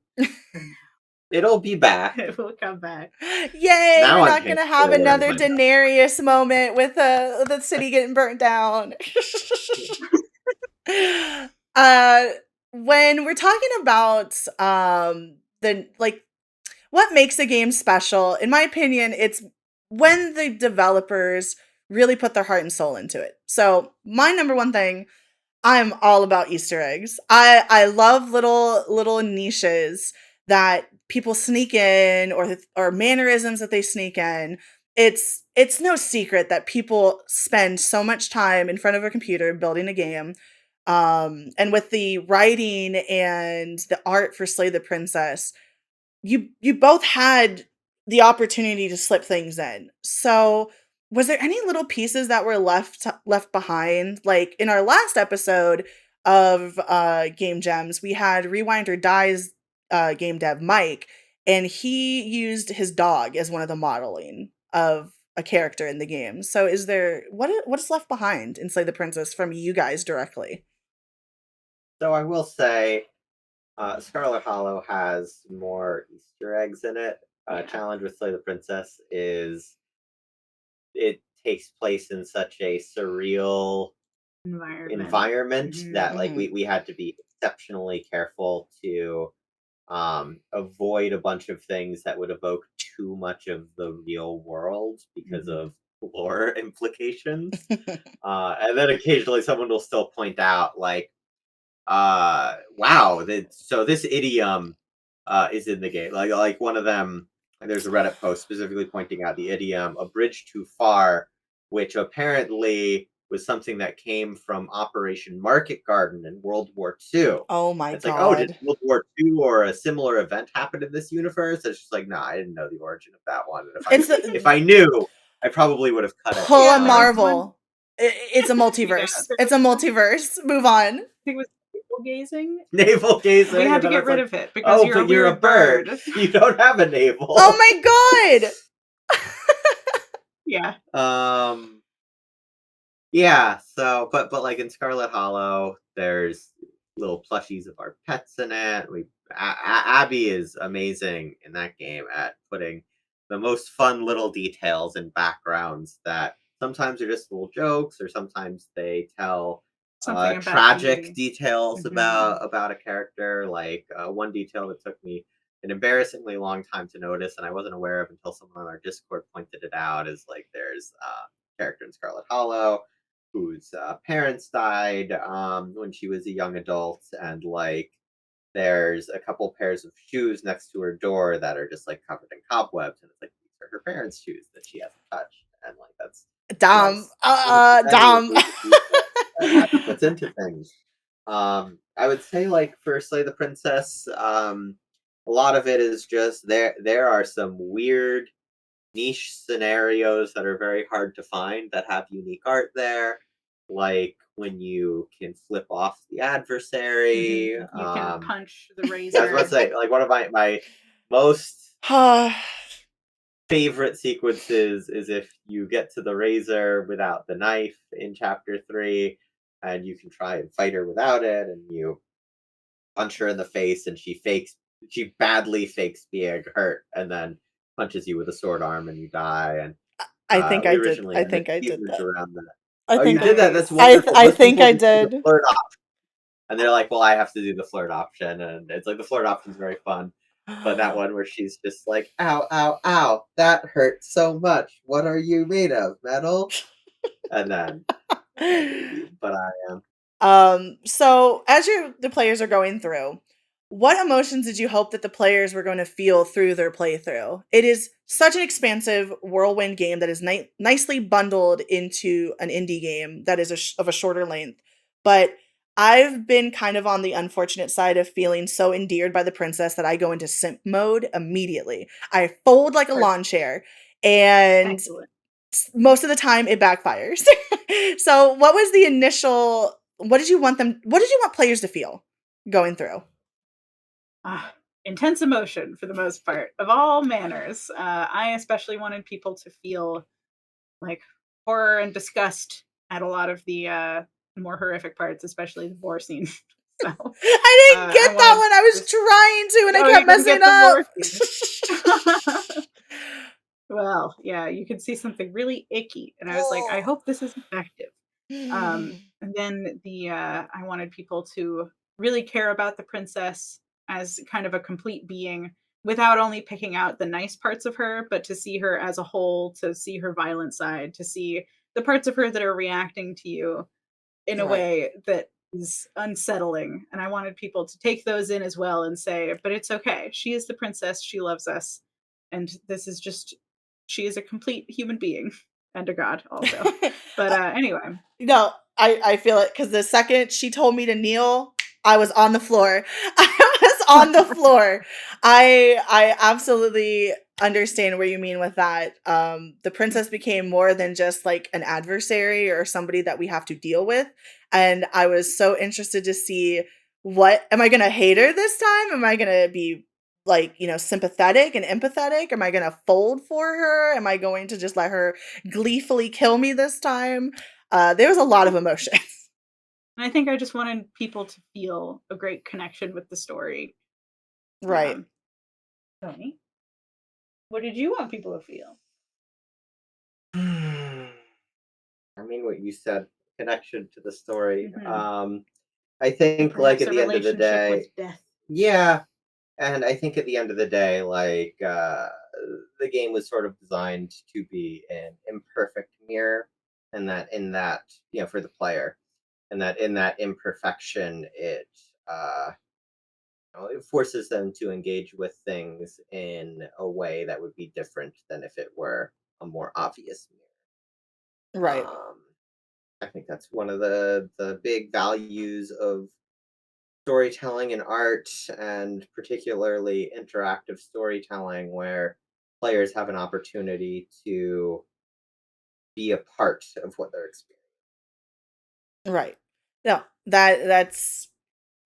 It'll be back. It will come back. Yay! Now We're I'm not getting gonna have spoiled in another my mouth. Daenerys moment with the city getting burnt down. uh, when we're talking about the like what makes a game special, in my opinion, it's when the developers really put their heart and soul into it. So my number one thing, I'm all about Easter eggs. I love little niches that people sneak in, or mannerisms that they sneak in. It's no secret that people spend so much time in front of a computer building a game. And with the writing and the art for Slay the Princess, you both had the opportunity to slip things in. So, was there any little pieces that were left behind? Like in our last episode of Game Gems, we had Rewind or Die's game dev Mike, and he used his dog as one of the modeling of a character in the game. So, is there what is left behind in Slay the Princess from you guys directly? So I will say, Scarlet Hollow has more Easter eggs in it. Yeah. Challenge with Slay the Princess is it takes place in such a surreal environment Mhm. that like Mhm. we had to be exceptionally careful to avoid a bunch of things that would evoke too much of the real world because Mhm. of lore implications. And then occasionally someone will still point out like, wow, so this idiom is in the game. Like one of them, there's a Reddit post specifically pointing out the idiom "a bridge too far," which apparently was something that came from Operation Market Garden in World War II. Oh my It's like, oh, did god. World War II or a similar event happen in this universe? It's just like, no, I didn't know the origin of that one. And It's if the I knew, I probably would have cut it. pull a Yeah, there was Um, one. Marvel. It's a Yeah, multiverse. there It's was a one. multiverse. Move on. I think it was navel gazing. navel We gazing, had and to then get it's rid like, of it because oh, you're a but you're a weird bird. bird. You don't have a Oh navel. my god. Yeah. um, yeah. So, but like in Scarlet Hollow, there's little plushies of our pets in it. Abby is amazing in that game at putting the most fun little details and backgrounds that sometimes are just little jokes, or sometimes they tell Something about tragic the. details Mhm. about a character. Like one detail that took me an embarrassingly long time to notice, and I wasn't aware of until someone on our Discord pointed it out. Is like there's a character in Scarlet Hollow whose parents died when she was a young adult, and like there's a couple pairs of shoes next to her door that are just like covered in cobwebs, and it's like these are her parents' shoes that she hasn't touched, and like that's Dumb. just one of the many Dumb. egregious details that Abby puts into things. I would say like for Slay the Princess, a lot of it is just there are some weird niche scenarios that are very hard to find that have unique art there, like when you can flip off the adversary. You can punch the I was about to razor. say, like one of my most Oh favorite sequences is if you get to the razor without the knife in chapter 3, and you can try and fight her without it, and you punch her in the face, and she badly fakes being hurt, and then punches you with a sword arm, and you die. And I think we I did. originally I ended think I did huge that. around that. I Oh, you think did that? That's Nice. wonderful. I Most think people I just do the did. flirt option, and they're like, "Well, I have to do the flirt option," and it's like the flirt option's very fun. But that one where she's just like, "Ow, ow, ow, that hurts so much. What are you made of, metal?" And then, but I am. So as the players are going through, what emotions did you hope that the players were going to feel through their playthrough? It is such an expansive whirlwind game that is nicely bundled into an indie game that is of a shorter length. But I've been kind of on the unfortunate side of feeling so endeared by the princess that I go into simp mode immediately. I fold like a lawn chair, and Excellent. most of the time it backfires. So what was the initial, what did you want players to feel going through? Ah, intense emotion for the most part, of all manners. I especially wanted people to feel like horror and disgust at a lot of the more horrific parts, especially the war scene. So I didn't I get that wanted one. I was this. trying to and I Oh, you kept didn't messing get the war up. scene. Well, yeah, you could see something really icky, and I was like, I Oh. hope this is effective. And then I wanted people to really care about the princess as kind of a complete being without only picking out the nice parts of her, but to see her as a whole, to see her violent side, to see the parts of her that are reacting to you in a Right. way that is unsettling. And I wanted people to take those in as well and say, but it's okay. She is the princess. She loves us. And this is just, she is a complete human being and a god also. But anyway, No, I feel it because the second she told me to kneel, I was on the floor. I was on the floor. I absolutely understand what you mean with that. The princess became more than just like an adversary or somebody that we have to deal with. And I was so interested to see, what am I gonna hate her this time? Am I gonna be like, sympathetic and empathetic? Am I gonna fold for her? Am I going to just let her gleefully kill me this time? There was a lot of emotions. and I think I just wanted people to feel a great connection with the story. Right. Tony, what did you want people to feel? I mean, what you said, connection to the story. Mhm. I think, like, Perhaps at a the end of the relationship day, with death. yeah, and I think at the end of the day, like, the game was sort of designed to be an imperfect mirror, and that in that, for the player, and that in that imperfection, uh, it forces them to engage with things in a way that would be different than if it were a more obvious mirror. Right. I think that's one of the big values of storytelling and art, and particularly interactive storytelling, where players have an opportunity to be a part of what they're experiencing. Right. No, that's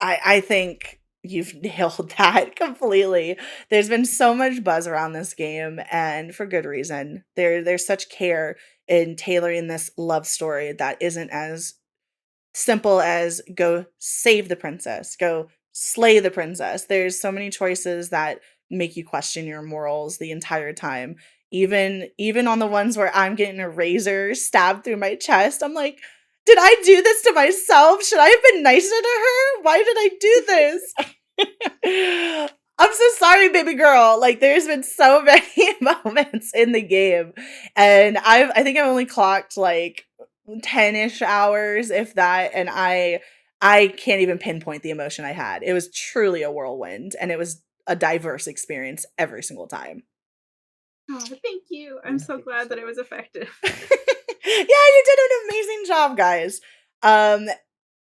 I think you've nailed that completely. There's been so much buzz around this game, and for good reason. There's such care in tailoring this love story that isn't as simple as go save the princess, go slay the princess. There's so many choices that make you question your morals the entire time. Even on the ones where I'm getting a razor stabbed through my chest, I'm like, did I do this to myself? Should I have been nicer to her? Why did I do this? I'm so sorry, baby girl. Like, there's been so many moments in the game, and I think I've only clocked like 10-ish hours, if that, and I can't even pinpoint the emotion I had. It was truly a whirlwind, and it was a diverse experience every single time. Oh, thank you. I'm Yeah, so thank you glad so that it much. was effective. Yeah, you did an amazing job, guys. Um,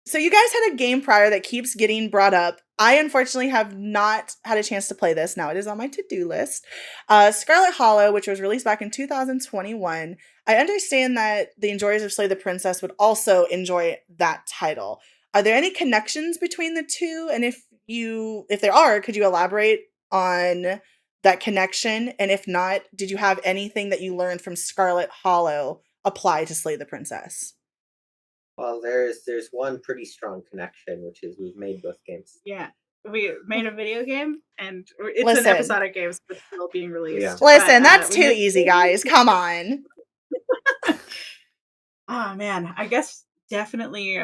so you guys had a game prior that keeps getting brought up. I unfortunately have not had a chance to play this. Now it is on my to-do list. Scarlet Hollow, which was released back in 2021. I understand that the enjoyers of Slay the Princess would also enjoy that title. Are there any connections between the two? And if there are, could you elaborate on that connection? And if not, did you have anything that you learned from Scarlet Hollow apply to Slay the Princess? Well, there's one pretty strong connection, which is we've made both games. Yeah. We made a video game and it's an Listen, episodic game, so it's still being Yeah. released. But listen, that's we too made easy, guys. Come on. oh man, I guess definitely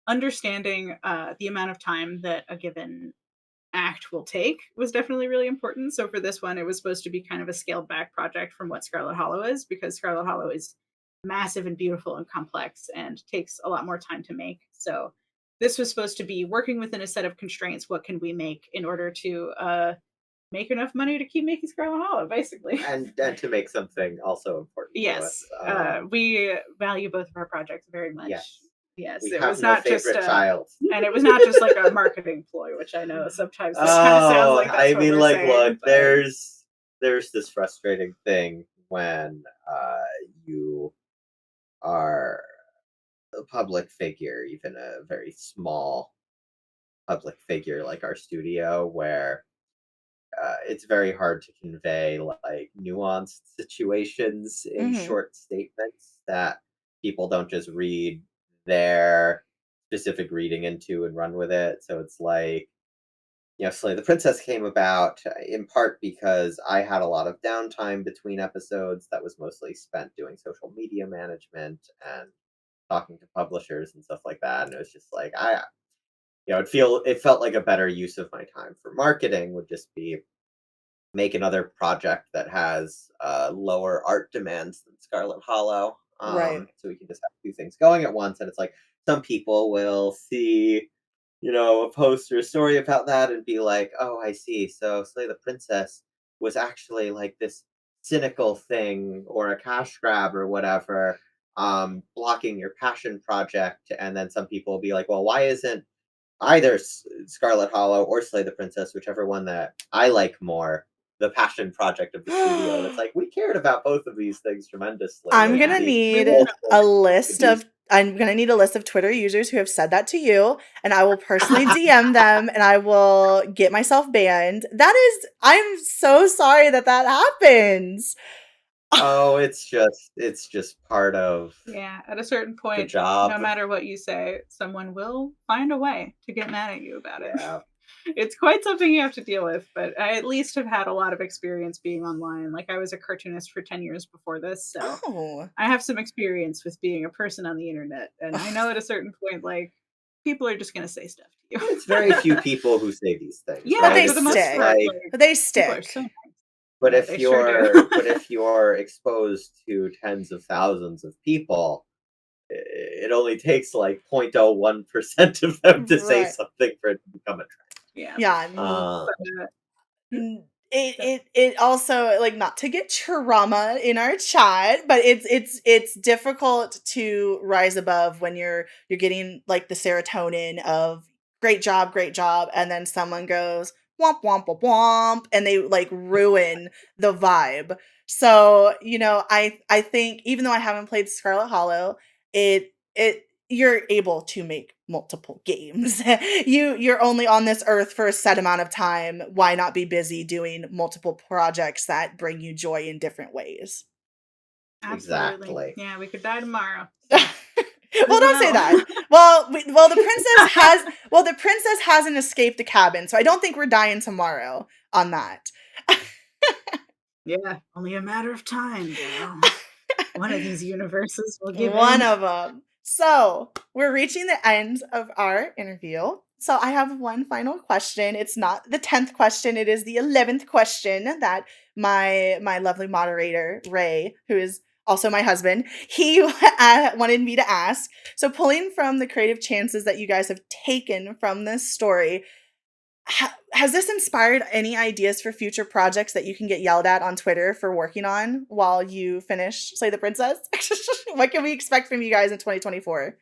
understanding the amount of time that a given act will take was definitely really important. So for this one, it was supposed to be kind of a scaled back project from what Scarlet Hollow is, because Scarlet Hollow is massive and beautiful and complex and takes a lot more time to make. So this was supposed to be working within a set of constraints. What can we make in order to make enough money to keep making Scarlet Hollow, basically? And to make something also important to Yes, us. we value both of our projects very much. Yes, Yes, we it have was no not just favorite child. and it was not just like a marketing ploy, which I know sometimes this kind of sounds Oh, like that's I what mean, we're like, saying, look, but there's this frustrating thing when you are a public figure, even a very small public figure like our studio, where it's very hard to convey like nuanced situations in Hmm. short statements that people don't just read their specific reading into and run with it. So it's like, Slay the Princess came about in part because I had a lot of downtime between episodes that was mostly spent doing social media management and talking to publishers and stuff like that. And it was just like, it felt like a better use of my time for marketing would just be make another project that has lower art demands than Scarlet Hollow. Right. So we can just have two things going at once. And it's like some people will see, a post or a story about that and be like, oh, I see. So Slay the Princess was actually like this cynical thing or a cash grab or whatever, blocking your passion project. And then some people will be like, well, why isn't either Scarlet Hollow or Slay the Princess, whichever one that I like more, the passion project of the studio. And it's like we cared about both of these things tremendously. I'm There should gonna Yeah, be need really multiple a things we could list use. of I'm gonna need a list of Twitter users who have said that to you, and I will personally DM them, and I will get myself banned. I'm so sorry that happens. Oh, it's just part of yeah. At a certain the point, no job. matter what you say, someone will find a way to get mad at you about it. Yeah. It's quite something you have to deal with, but I at least have had a lot of experience being online. Like I was a cartoonist for 10 years before this, so Oh. I have some experience with being a person on the internet. And I know at a certain point, like, people are just going to say stuff to you. It's very few people who say these things, Yeah, But right? they for the It's most just stick. part, like, like, But they people are stick. so nice. but Yeah, if they sure you're do. but if you're exposed to tens of thousands of people, it only takes like 0.01% of them to say Right. something for it to become a Yeah. Yeah. trend. But, hmm, It also, like, not to get trauma in our chat, but it's difficult to rise above when you're getting like the serotonin of great job, and then someone goes womp womp womp womp, and they like ruin the vibe. So I think even though I haven't played Scarlet Hollow, it you're able to make multiple games. You're only on this earth for a set amount of time. Why not be busy doing multiple projects that bring you joy in different ways? absolutely. Exactly. Yeah, we could die tomorrow. Well, Who don't say will? that. The princess hasn't escaped the cabin, so I don't think we're dying tomorrow on that. Yeah, only a matter of time, girl. One of these universes will give One in. of them. So we're reaching the end of our interview. So I have one final question. It's not the 10th question. It is the 11th question that my lovely moderator, Ray, who is also my husband, he wanted me to ask. So pulling from the creative chances that you guys have taken from this story, has this inspired any ideas for future projects that you can get yelled at on Twitter for working on while you finish Slay the Princess? What can we expect from you guys in 2024?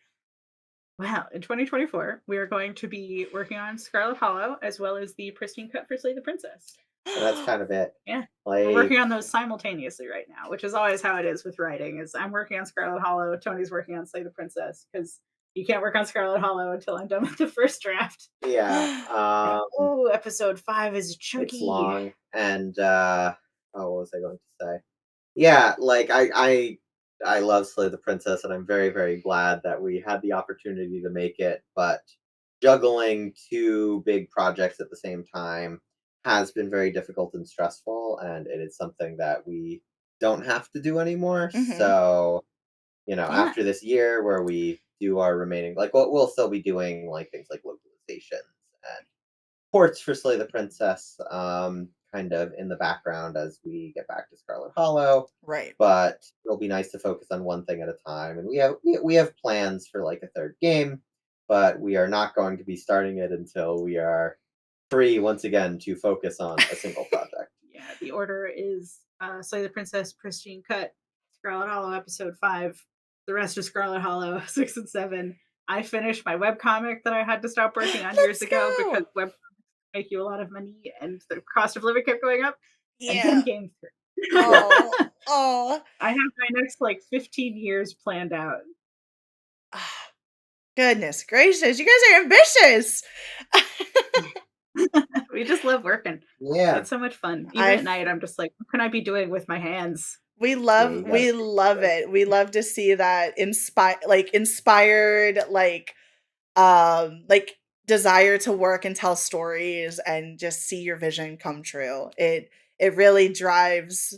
Well, in 2024, we are going to be working on Scarlet Hollow as well as the pristine cut for Slay the Princess. And that's kind of it. Yeah. We're Like, working on those simultaneously right now, which is always how it is with writing. Is I'm working on Scarlet Hollow, Tony's working on Slay the Princess, because you can't work on Scarlet Hollow until I'm done with the first draft. yeah, Oh, episode 5 is it's chunky. long, and what was I going to say? Yeah, like I love Slay the Princess, and I'm very very glad that we had the opportunity to make it. But juggling two big projects at the same time has been very difficult and stressful, and it is something that we don't have to do anymore. Mm-hmm. So Yeah. after this year where we do our remaining, like we'll still be doing like things like localizations and ports for Slay the Princess, kind of in the background as we get back to Scarlet Hollow. Right. But it'll be nice to focus on one thing at a time, and we have plans for like a third game, but we are not going to be starting it until we are free once again to focus on a single project. Yeah, the order is Slay the Princess, Pristine Cut, Scarlet Hollow episode 5, the rest of Scarlet Hollow 6 and 7. I finished my webcomic that I had to stop working on years ago because webcomics make you a lot of money and the cost of living kept going up. And then Yeah. Game 3. Oh. Oh. I have my next like 15 years planned out. Goodness gracious, you guys are ambitious. We just love working. Yeah, It's so much fun. Even at night, I'm just like, what can I be doing with my hands? We you love gotta it. We love to see that inspired like desire to work and tell stories and just see your vision come true. It really drives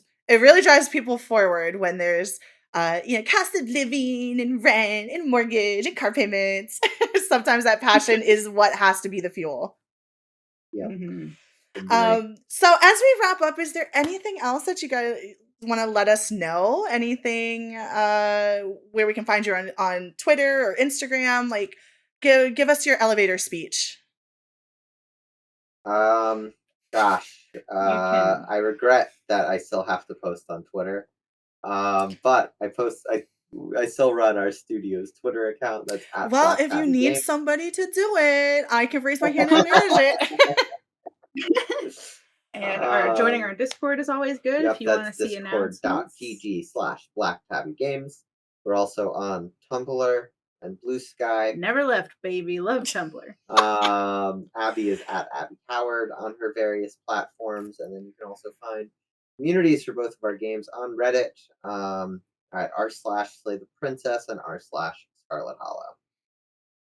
people forward when there's cost of living and rent and mortgage and car payments. sometimes that passion is what has to be the fuel. Yeah. Mhm. So as we wrap up, is there anything else that you guys want to let us know? Anything where we can find you on Twitter or Instagram? Like, give us your elevator speech. Gosh, You can I regret that I still have to post on Twitter. But I still run our studio's Twitter account. That's at Well, Black if you Tabby need Games. somebody to do it, I can raise my hand and manage it. and our joining our Um, Discord is always good if Yep, you want that's to see announcements. discord.gg/Black Tabby Games. We're also on Tumblr and Blue Sky. Never left, baby. Love Tumblr. Abby is at Abby Howard on her various platforms, and then you can also find communities for both of our games on Reddit at r/Slay the Princess and r/Scarlet Hollow.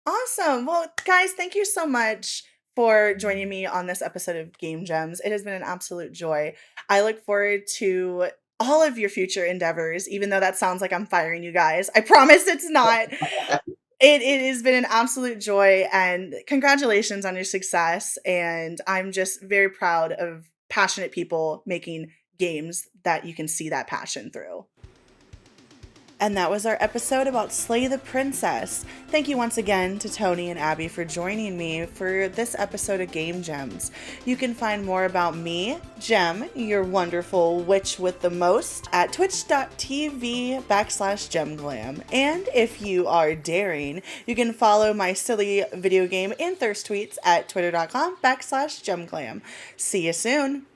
Awesome. Well, guys, thank you so much for joining me on this episode of Game Gems. It has been an absolute joy. I look forward to all of your future endeavors, even though that sounds like I'm firing you guys. I promise it's not. It has been an absolute joy, and congratulations on your success. And I'm just very proud of passionate people making games that you can see that passion through. And that was our episode about Slay the Princess. Thank you once again to Tony and Abby for joining me for this episode of Game Gems. You can find more about me, Gem, your wonderful witch with the most, at twitch.tv/gemglam. And if you are daring, you can follow my silly video game and thirst tweets at twitter.com/gemglam. See you soon.